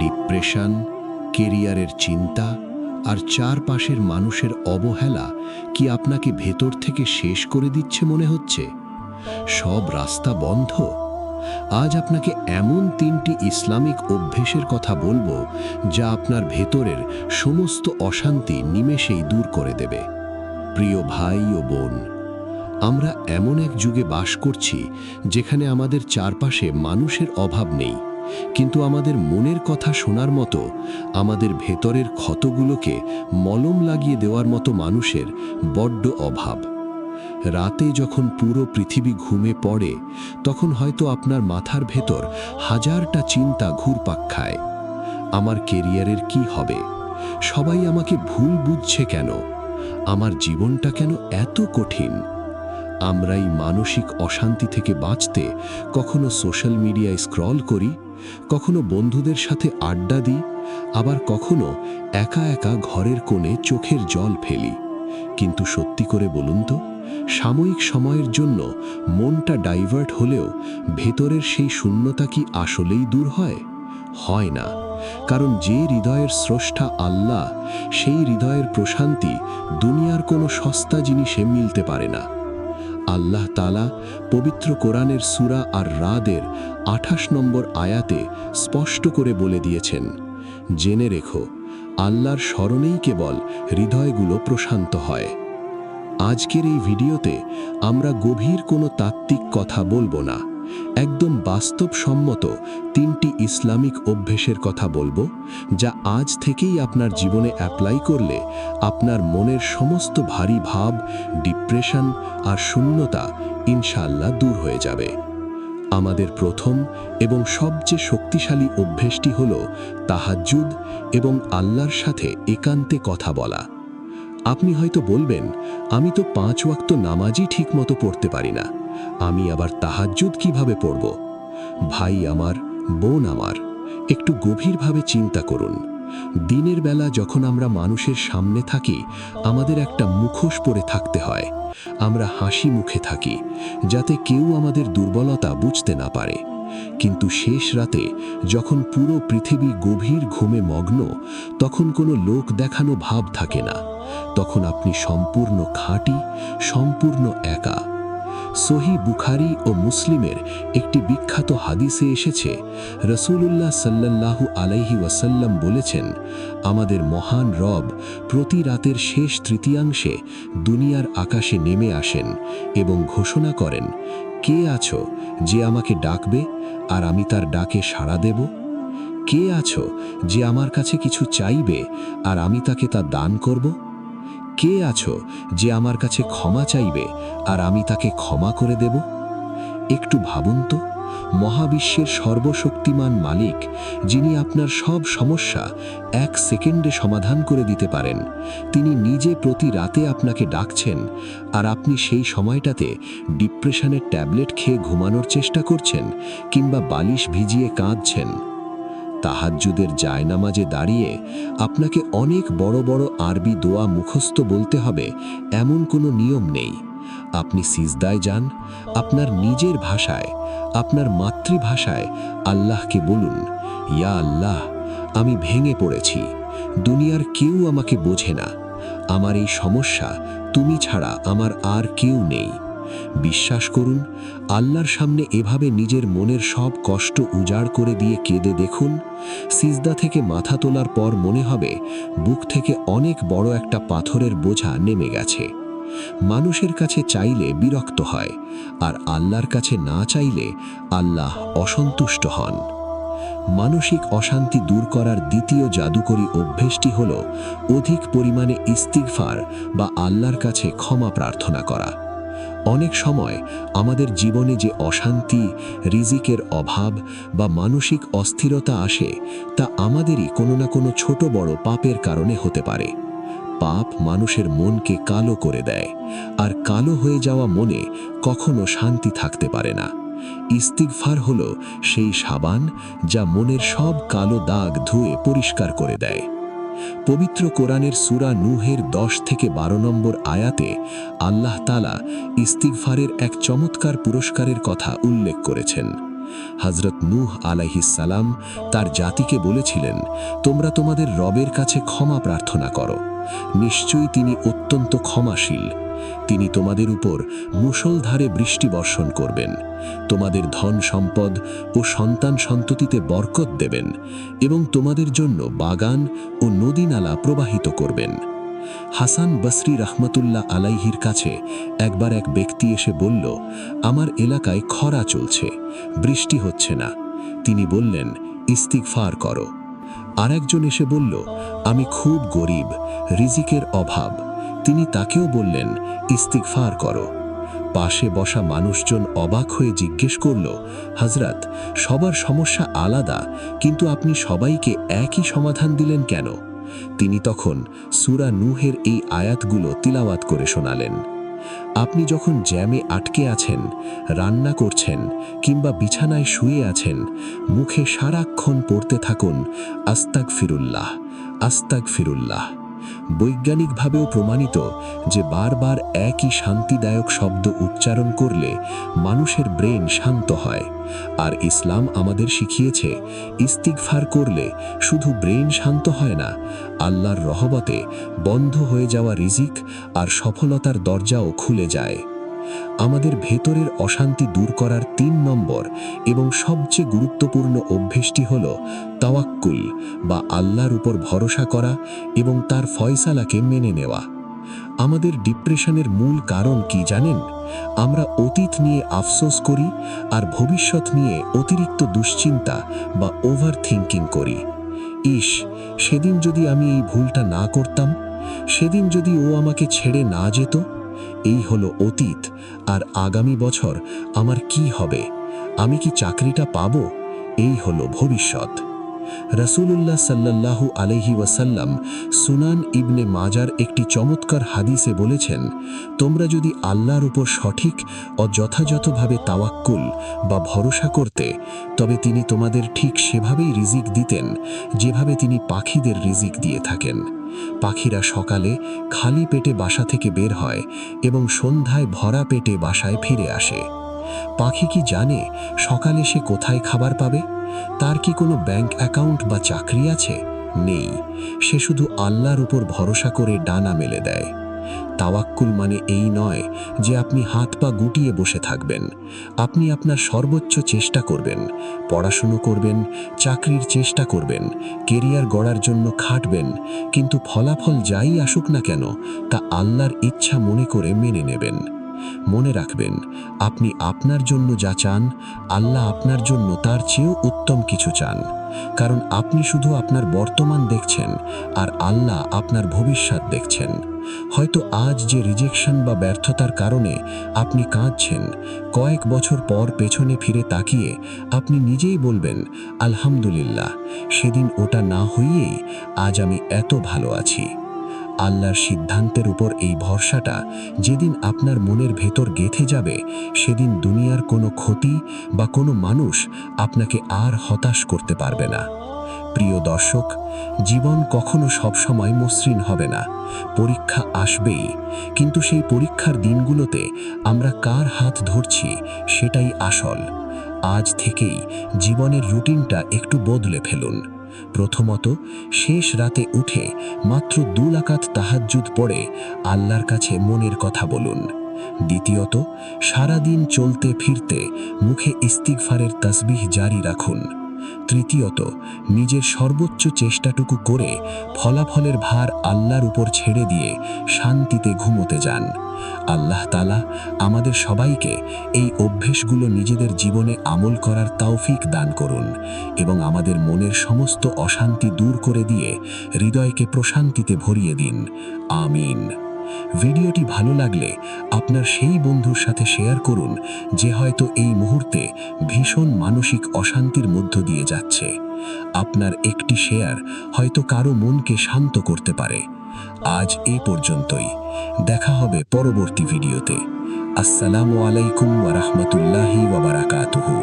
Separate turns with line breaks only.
Depression, কেরিয়ারের চিন্তা আর চারপাশের মানুষের অবহেলা কি আপনাকে ভেতর থেকে শেষ করে দিচ্ছে মনে হচ্ছে? সব রাস্তা বন্ধ। আজ আপনাকে এমন 3টি ইসলামিক অভ্যেসের কথা বলবো যা আপনার ভেতরের সমস্ত অশান্তি নিমেষেই দূর করে দেবে। প্রিয় ভাই ও বোন, আমরা এমন এক যুগে বাস করছি যেখানে আমাদের চারপাশে মানুষের অভাব নেই, কিন্তু আমাদের মনের কথা শোনার মতো, আমাদের ভেতরের ক্ষতগুলোকে মলম লাগিয়ে দেওয়ার মতো মানুষের বড্ড অভাব। রাতে যখন পুরো পৃথিবী ঘুমে পড়ে, তখন হয়তো আপনার মাথার ভেতর হাজারটা চিন্তা ঘুরপাক খায়। আমার কেরিয়ারের কি হবে? সবাই আমাকে ভুল বুঝছে কেন? আমার জীবনটা কেন এত কঠিন? আমরা এই মানসিক অশান্তি থেকে বাঁচতে কখনো সোশ্যাল মিডিয়ায় স্ক্রল করি, কখনো বন্ধুদের সাথে আড্ডা দিই, আবার কখনো একা একা ঘরের কোণে চোখের জল ফেলি। কিন্তু সত্যি করে বলুন তো, সাময়িক সময়ের জন্য মনটা ডাইভার্ট হলেও ভেতরের সেই শূন্যতা কি আসলেই দূর হয়? হয় না, কারণ যে হৃদয়ের স্রষ্টা আল্লাহ, সেই হৃদয়ের প্রশান্তি দুনিয়ার কোনো সস্তা জিনিসে মিলতে পারে না। আল্লাহ তাআলা পবিত্র কোরআনের সূরা আর রাদের 28 নম্বর আয়াতে স্পষ্ট করে বলে দিয়েছেন, জেনে রেখো, আল্লাহর স্মরণেই কেবল হৃদয়গুলো প্রশান্ত হয়। আজকের এই ভিডিওতে আমরা গভীর কোনো তাত্ত্বিক কথা বলবো না, একদম বাস্তবসম্মত 3টি ইসলামিক অভ্যেসের কথা বলবো, যা আজ থেকেই আপনার জীবনে অ্যাপ্লাই করলে আপনার মনের সমস্ত ভারী ভাব, ডিপ্রেশন আর শূন্যতা ইনশাআল্লাহ দূর হয়ে যাবে। আমাদের প্রথম এবং সবচেয়ে শক্তিশালী অভ্যেসটি হলো তাহাজ্জুদ এবং আল্লাহর সাথে একান্তে কথা বলা। আপনি হয়তো বলবেন, আমি তো 5 ওয়াক্ত নামাজই ঠিকমতো পড়তে পারি না, আমি আবার তাহাজ্জুদ কিভাবে পড়ব? ভাই আমার, বোন আমার, একটু গভীরভাবে চিন্তা করুন। দিনের বেলা যখন আমরা মানুষের সামনে থাকি, আমাদের একটা মুখোশ পরে থাকতে হয়। আমরা হাসি মুখে থাকি, যাতে কেউ আমাদের দুর্বলতা বুঝতে না পারে। কিন্তু শেষ রাতে যখন পুরো পৃথিবী গভীর ঘুমে মগ্ন, তখন কোনো লোক দেখানো ভাব থাকে না। তখন আপনি সম্পূর্ণ খাঁটি, সম্পূর্ণ একা। সহিহ বুখারী ও মুসলিমের একটি বিখ্যাত হাদিসে এসেছে, রাসূলুল্লাহ সাল্লাল্লাহু আলাইহি ওয়াসাল্লাম বলেছেন, আমাদের মহান রব প্রতি রাতের শেষ তৃতীয়াংশে দুনিয়ার আকাশে নেমে আসেন এবং ঘোষণা করেন, কে আছো যে আমাকে ডাকবে আর আমি তার ডাকে সাড়া দেব? কে আছো যে আমার কাছে কিছু চাইবে আর আমি তাকে তা দান করব? কে আছো যে আমার কাছে ক্ষমা চাইবে আর আমি তাকে ক্ষমা করে দেব? একটু ভাবুন তো, মহাবিশ্বের সর্বশক্তিমান মালিক, যিনি আপনার সব সমস্যা 1 সেকেন্ডে সমাধান করে দিতে পারেন, তিনি নিজে প্রতি রাতে আপনাকে ডাকছেন, আর আপনি সেই সময়টাতে ডিপ্রেশনের ট্যাবলেট খেয়ে ঘুমানোর চেষ্টা করছেন কিংবা বালিশ ভিজিয়ে কাঁদছেন। তাহাজ্জুদের জায়নামাজে দাঁড়িয়ে আপনাকে অনেক বড় বড় আরবি দোয়া মুখস্থ বলতে হবে এমন কোনো নিয়ম নেই। আপনি সিজদায় যান, আপনার নিজের ভাষায়, আপনার মাতৃভাষায় আল্লাহকে বলুন, ইয়া আল্লাহ, আমি ভেঙে পড়েছি, দুনিয়ার কেউ আমাকে বোঝে না, আমার এই সমস্যা তুমি ছাড়া আমার আর কেউ নেই। বিশ্বাস করুন, আল্লাহর সামনে এভাবে নিজের মনের সব কষ্ট উজাড় করে দিয়ে কেঁদে দেখুন, সিজদা থেকে মাথা তোলার পর মনে হবে বুক থেকে অনেক বড় একটা পাথরের বোঝা নেমে গেছে। মানুষের কাছে চাইলে বিরক্ত হয়, আর আল্লাহর কাছে না চাইলে আল্লাহ অসন্তুষ্ট হন। মানসিক অশান্তি দূর করার দ্বিতীয় জাদুকরী অভ্যেসটি হল অধিক পরিমাণে ইস্তিগফার বা আল্লাহর কাছে ক্ষমা প্রার্থনা করা। অনেক সময় আমাদের জীবনে যে অশান্তি, রিজিকের অভাব বা মানসিক অস্থিরতা আসে, তা আমাদেরই কোনো না কোনো ছোট বড় পাপের কারণে হতে পারে। পাপ মানুষের মনকে কালো করে দেয়, আর কালো হয়ে যাওয়া মনে কখনো শান্তি থাকতে পারে না। ইস্তিগফার হলো সেই সাবান যা মনের সব কালো দাগ ধুয়ে পরিষ্কার করে দেয়। পবিত্র কোরআনের সূরা নূহের 10 থেকে 12 নম্বর আয়াতে আল্লাহ তাআলা ইস্তিগফারের এক চমৎকার পুরস্কারের কথা উল্লেখ করেছেন। হযরত নূহ আলাইহিস সালাম তার জাতিকে বলেছিলেন, তোমরা তোমাদের রবের কাছে ক্ষমা প্রার্থনা করো, নিশ্চয়ই তিনি অত্যন্ত ক্ষমাশীল। তিনি তোমাদের উপর মুষলধারে বৃষ্টি বর্ষণ করবেন, তোমাদের ধন সম্পদ ও সন্তান সন্ততিতে বরকত দেবেন এবং তোমাদের জন্য বাগান ও নদী নালা প্রবাহিত করবেন। হাসান বসরি রহমতুল্লাহ আলাইহির কাছে একবার এক ব্যক্তি এসে বলল, আমার এলাকায় খরা চলছে, বৃষ্টি হচ্ছে না। তিনি বললেন, ইস্তিগফার করো। আরেকজন এসে বলল, আমি খুব গরিব, রিজিকের অভাব। তিনি তাকেও বললেন, ইস্তিগফার করো। পাশে বসা মানুষজন অবাক হয়ে জিজ্ঞেস করল, হযরত, সবার সমস্যা আলাদা, কিন্তু আপনি সবাইকে একই সমাধান দিলেন কেন? তিনি তখন সূরা নূহের এই আয়াতগুলো তিলাওয়াত করে শোনালেন। আপনি যখন জ্যামে আটকে আছেন, রান্না করছেন কিংবা বিছানায় শুয়ে আছেন, মুখে সারাক্ষণ পড়তে থাকুন আস্তাগফিরুল্লাহ, আস্তাগফিরুল্লাহ। বৈজ্ঞানিকভাবেও প্রমাণিত যে বারবার একই শান্তিদায়ক শব্দ উচ্চারণ করলে মানুষের ব্রেন শান্ত হয়। আর ইসলাম আমাদের শিখিয়েছে, ইস্তিগফার করলে শুধু ব্রেন শান্ত হয় না, আল্লাহর রহমতে বন্ধ হয়ে যাওয়া রিজিক আর সফলতার দরজাও খুলে যায়। আমাদের ভেতরের অশান্তি দূর করার ৩ নম্বর এবং সবচেয়ে গুরুত্বপূর্ণ অভ্যেসটি হল তাওয়াক্কুল বা আল্লাহর উপর ভরসা করা এবং তার ফয়সালাকে মেনে নেওয়া। আমাদের ডিপ্রেশনের মূল কারণ কি জানেন? আমরা অতীত নিয়ে আফসোস করি আর ভবিষ্যৎ নিয়ে অতিরিক্ত দুশ্চিন্তা বা ওভার থিঙ্কিং করি। ইস, সেদিন যদি আমি এই ভুলটা না করতাম, সেদিন যদি ও আমাকে ছেড়ে না যেত। এই হলো অতীত। আর আগামী বছর আমার কি হবে, আমি কি চাকরিটা পাবো, এই হলো ভবিষ্যৎ। রাসূলুল্লাহ সাল্লাল্লাহু আলাইহি ওয়াসাল্লাম সুনান ইবনে মাজার একটি চমৎকার হাদিসে বলেছেন, তোমরা যদি আল্লাহর উপর সঠিক ও যথাযথভাবে তাওয়াক্কুল বা ভরসা করতে, তবে তিনি তোমাদের ঠিক সেভাবেই রিজিক দিতেন যেভাবে তিনি পাখিদের রিজিক দিয়ে থাকেন। পাখিরা সকালে খালি পেটে বাসা থেকে বের হয় এবং সন্ধ্যায় ভরা পেটে বাসায় ফিরে আসে। পাখি কি জানে সকালে সে কোথায় খাবার পাবে? তার কি কোনো ব্যাংক অ্যাকাউন্ট বা চাকরি আছে? নেই। সে শুধু আল্লাহর উপর ভরসা করে ডানা মেলে দেয়। তাওয়াক্কুল মানে এই নয় যে আপনি হাত পা গুটিয়ে বসে থাকবেন। আপনি আপনার সর্বোচ্চ চেষ্টা করবেন, পড়াশুনো করবেন, চাকরির চেষ্টা করবেন, কেরিয়ার গড়ার জন্য খাটবেন, কিন্তু ফলাফল যাই আসুক না কেন তা আল্লাহর ইচ্ছা মনে করে মেনে নেবেন। মনে রাখবেন, আপনি আপনার জন্য যা চান, আল্লাহ আপনার জন্য তার চেয়েও উত্তম কিছু চান। কারণ আপনি শুধু আপনার বর্তমান দেখছেন আর আল্লাহ আপনার ভবিষ্যৎ দেখছেন। হয়তো আজ যে রিজেকশন বা ব্যর্থতার কারণে আপনি কাঁদছেন, কয়েক বছর পর পেছনে ফিরে তাকিয়ে আপনি নিজেই বলবেন, আলহামদুলিল্লাহ, সেদিন ওটা না হইয়েই আজ আমি এত ভালো আছি। আল্লাহর সিদ্ধান্তের উপর এই ভরসাটা যেদিন আপনার মনের ভেতর গেঁথে যাবে, সেদিন দুনিয়ার কোনো ক্ষতি বা কোনো মানুষ আপনাকে আর হতাশ করতে পারবে না। প্রিয় দর্শক, জীবন কখনো সবসময় মসৃণ হবে না। পরীক্ষা আসবেই, কিন্তু সেই পরীক্ষার দিনগুলোতে আমরা কার হাত ধরছি সেটাই আসল। আজ থেকেই জীবনের রুটিনটা একটু বদলে ফেলুন। প্রথমত, শেষ রাতে উঠে মাত্র 2 রাকাত তাহাজ্জুদ পড়ে আল্লাহর কাছে মনের কথা বলুন। দ্বিতীয়ত, সারাদিন চলতে ফিরতে মুখে ইস্তিগফারের তাসবিহ জারি রাখুন। তৃতীয়ত, নিজের সর্বোচ্চ চেষ্টাটুকু করে ফলাফলের ভার আল্লাহর উপর ছেড়ে দিয়ে শান্তিতে ঘুমোতে যান। আল্লাহ তাআলা আমাদের সবাইকে এই অভ্যেসগুলো নিজেদের জীবনে আমল করার তৌফিক দান করুন এবং আমাদের মনের সমস্ত অশান্তি দূর করে দিয়ে হৃদয়কে প্রশান্তিতে ভরিয়ে দিন। আমিন। ভিডিওটি ভালো লাগলে আপনার সেই বন্ধুর সাথে শেয়ার করুন যে হয়তো এই মুহূর্তে ভীষণ মানসিক অশান্তির মধ্য দিয়ে যাচ্ছে। আপনার একটি শেয়ার হয়তো কারো মনকে শান্ত করতে পারে। আজ এই পর্যন্তই। দেখা হবে পরবর্তী ভিডিওতে। আসসালামু আলাইকুম ওয়া রাহমাতুল্লাহি ওয়া বারাকাতুহু।